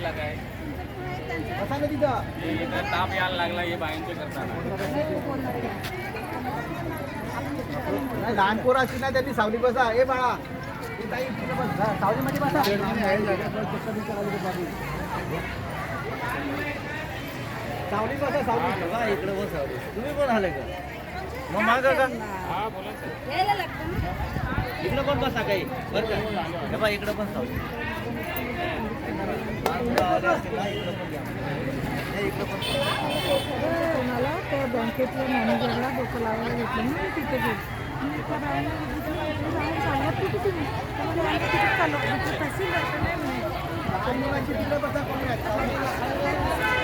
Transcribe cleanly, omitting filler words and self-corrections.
झाला काय बसा ना तिथं. इथं ताप यायला लागला हे बायांचे करताना नाही लहान पोरं असतील ना त्यांनी सावली बसा. ए बाळा हे ताई तिकडे बस. सावलीमध्ये बसा. सावली बसा सावली. बघा इकडे बस सावली. तुम्ही कोण आले का मग मागं का हा बोला सर यायला लागतं ना. इकडे पण बसा काही बरं का हे बघा इकडे पण सावली. मला त्या बँकेतल्या मॅनेजरला डोकं लावायला घेतलं ना तिथे गेली. मी त्या बाईला जाऊन सांगत होती तुम्ही तिथे चालू तहसीलदार नाही म्हणे. लहान मुलांची तिकडे बसा कोणी आहे.